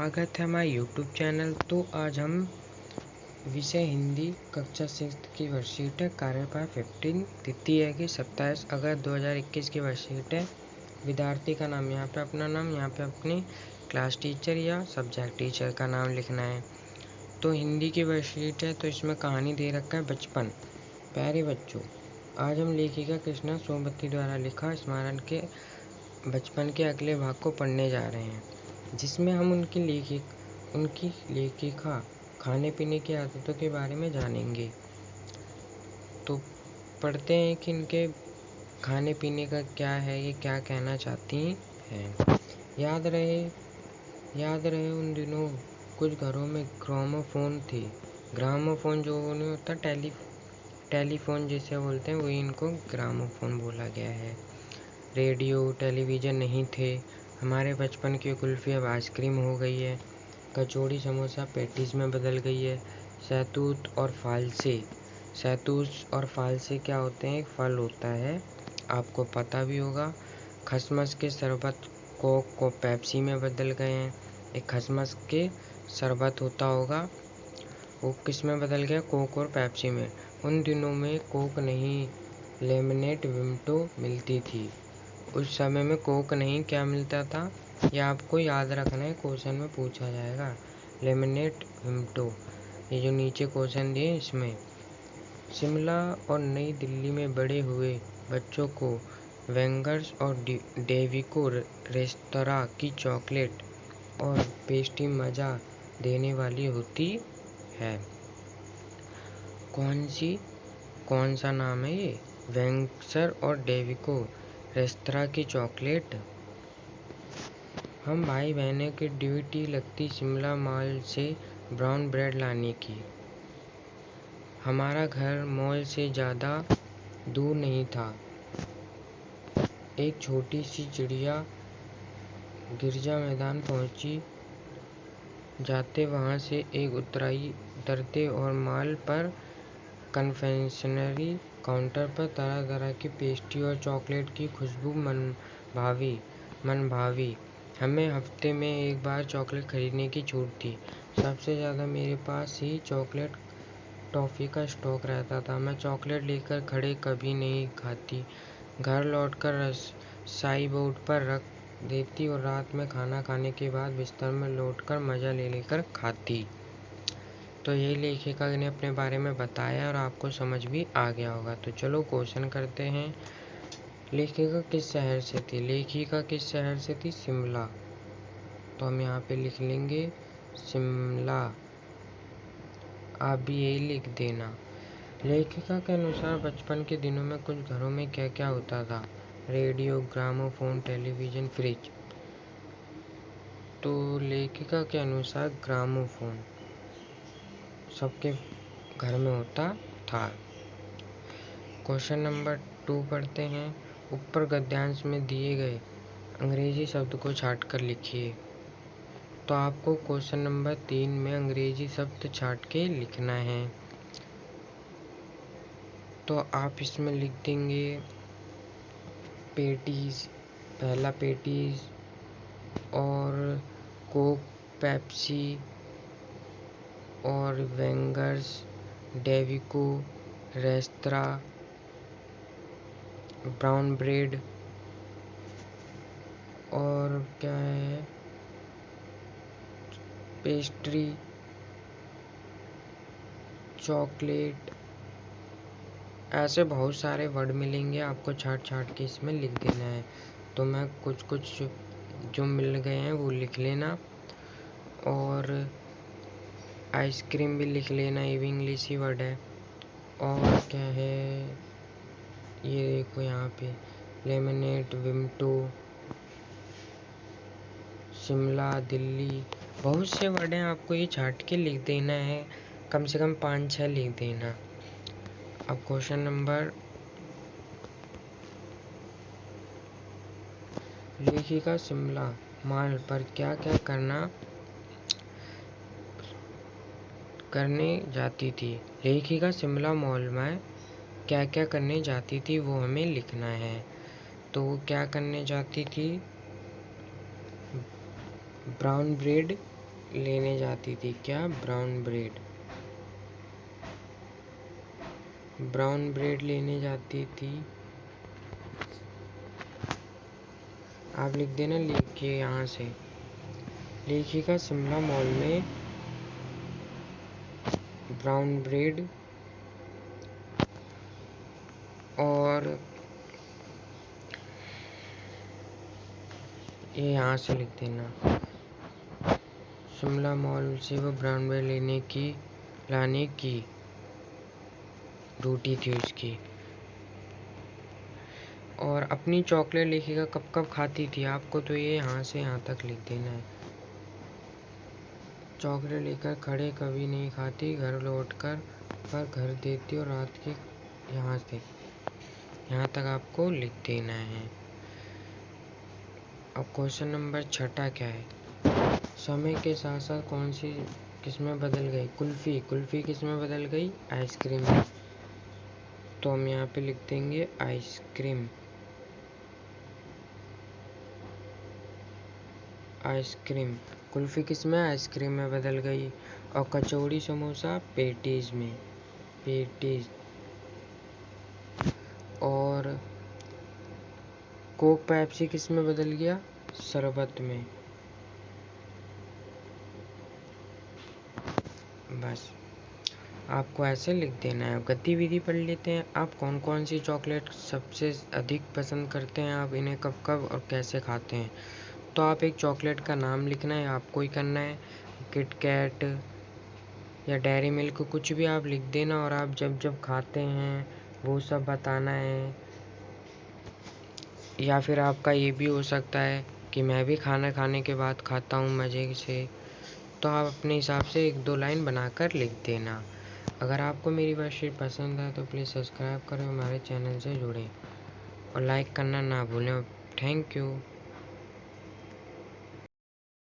स्वागत है हमारे YouTube चैनल। तो आज हम विषय हिंदी कक्षा 6 की वर्कशीट है कार्यपाठ 15 तिथि है कि 27 अगस्त 2021 की वर्कशीट है। विद्यार्थी का नाम यहाँ पे अपना नाम, यहाँ पे अपनी क्लास टीचर या सब्जेक्ट टीचर का नाम लिखना है। तो हिंदी की वर्कशीट है, तो इसमें कहानी दे रखा है बचपन। प्यारे बच्चों, आज हम लेखिका कृष्णा सोमवती द्वारा लिखा स्मरण के बचपन के अगले भाग को पढ़ने जा रहे हैं, जिसमें हम उनकी लेखिका खाने पीने की आदतों के बारे में जानेंगे। तो पढ़ते हैं कि इनके खाने पीने का क्या है, ये क्या कहना चाहती हैं। याद रहे उन दिनों कुछ घरों में ग्रामोफोन थे। ग्रामोफोन जो नहीं होता, टेलीफोन जिसे बोलते हैं, वही इनको ग्रामोफोन बोला गया है। रेडियो टेलीविज़न नहीं थे। हमारे बचपन की कुल्फ़ी अब आइसक्रीम हो गई है। कचौड़ी समोसा पैटीज़ में बदल गई है। शहतूत और फालसे क्या होते हैं? एक फल होता है, आपको पता भी होगा। खसमस के शरबत कोक को पेप्सी में बदल गए हैं। एक खसमस के शरबत होता होगा, वो किस में बदल गया? कोक और पेप्सी में। उन दिनों में कोक नहीं, लेमनेड विम्टो मिलती थी। उस समय में कोक नहीं, क्या मिलता था? यह आपको याद रखना है, क्वेश्चन में पूछा जाएगा। लेमनेड विम्टो, ये जो नीचे क्वेश्चन दिए इसमें। शिमला और नई दिल्ली में बड़े हुए बच्चों को वेंगर्स और डेविको रेस्तरां की चॉकलेट और पेस्ट्री मज़ा देने वाली होती है। कौन सा नाम है ये? वेंगसर और डेविको रेस्तरां की चॉकलेट। हम भाई बहनों की ड्यूटी लगती शिमला मॉल से ब्राउन ब्रेड लाने की। हमारा घर मॉल से ज़्यादा दूर नहीं था। एक छोटी सी चिड़िया गिरजा मैदान पहुंची जाते वहां से एक उतरते और मॉल पर कन्फेक्शनरी काउंटर पर तरह तरह की पेस्ट्री और चॉकलेट की खुशबू मन भावी। हमें हफ्ते में एक बार चॉकलेट खरीदने की छूट थी। सबसे ज़्यादा मेरे पास ही चॉकलेट टॉफ़ी का स्टॉक रहता था। मैं चॉकलेट लेकर खड़े कभी नहीं खाती, घर लौटकर रसाई बोर्ड पर रख देती और रात में खाना खाने के बाद बिस्तर में लौटकर मज़ा लेकर खाती। तो यही लेखिका ने अपने बारे में बताया और आपको समझ भी आ गया होगा। तो चलो क्वेश्चन करते हैं। लेखिका किस शहर से थी? लेखिका किस शहर से थी? शिमला। तो हम यहाँ पे लिख लेंगे शिमला। आप भी यही लिख देना। लेखिका के अनुसार बचपन के दिनों में कुछ घरों में क्या क्या होता था? Radio, gramophone, television, fridge. तो लेखिका के अनुसार ग्रामोफोन सबके घर में होता था। क्वेश्चन नंबर 2 पढ़ते हैं। ऊपर गद्यांश में दिए गए अंग्रेजी शब्द को छाट कर लिखिए। तो आपको क्वेश्चन नंबर 3 में अंग्रेजी शब्द छाट के लिखना है। तो आप इसमें लिख देंगे पेटीज, पहला पेटीज, और कोक, पेप्सी, और वेंगर्स, डेविको रेस्तरां, ब्राउन ब्रेड, और क्या है, पेस्ट्री, चॉकलेट। ऐसे बहुत सारे वर्ड मिलेंगे, आपको छाट के इसमें लिख देना है। तो मैं कुछ जो मिल गए हैं वो लिख लेना, और आइसक्रीम भी लिख लेना, ये भी इंग्लिश ही वर्ड है। और क्या है, ये देखो यहाँ पे लेमनेड, विम्टो, शिमला, दिल्ली, बहुत से वर्ड हैं, आपको ये छाट के लिख देना है। कम से कम 5-6 लिख देना। अब क्वेश्चन नंबर, लेखिका शिमला मॉल पर क्या क्या करने जाती थी? लेखिका शिमला मॉल में क्या क्या करने जाती थी वो हमें लिखना है। तो वो क्या करने जाती थी? ब्राउन ब्रेड लेने जाती थी। क्या? Brown bread. ब्राउन ब्रेड लेने जाती थी। आप लिख देना, लिखिए यहाँ से। लेखिका शिमला मॉल में ब्राउन ब्रेड और ये यहाँ से लिख देना। शिमला मॉल से वो ब्राउन ब्रेड लाने की ड्यूटी थी उसकी। और अपनी चॉकलेट लेखिका कब कब खाती थी? आपको तो ये यहाँ से यहाँ तक लिख देना है। चॉकलेट लेकर खड़े कभी नहीं खाती, घर लौटकर पर घर देती और रात के यहाँ से यहाँ तक आपको लिख देना है। अब क्वेश्चन नंबर 6 क्या है? समय के साथ साथ कौन सी किस्में बदल गई? कुल्फी किस्में बदल गई? आइसक्रीम में। तो हम यहाँ पे लिख देंगे आइसक्रीम। कुल्फी किस्में आइसक्रीम में बदल गई। और कचौड़ी समोसा पेटीज में। और कोक पेप्सी किसमें बदल गया? शरबत में। बस आपको ऐसे लिख देना है। गतिविधि पढ़ लेते हैं। आप कौन कौन सी चॉकलेट सबसे अधिक पसंद करते हैं? आप इन्हें कब कब और कैसे खाते हैं? तो आप एक चॉकलेट का नाम लिखना है, आपको ही करना है। किट कैट या डेयरी मिल्क, कुछ भी आप लिख देना और आप जब जब खाते हैं वो सब बताना है। या फिर आपका ये भी हो सकता है कि मैं भी खाना खाने के बाद खाता हूँ मज़े से। तो आप अपने हिसाब से 1-2 लाइन बनाकर लिख देना। अगर आपको मेरी वर्कशीट पसंद है तो प्लीज़ सब्सक्राइब करें, हमारे चैनल से जुड़ें और लाइक करना ना भूलें। Thank you.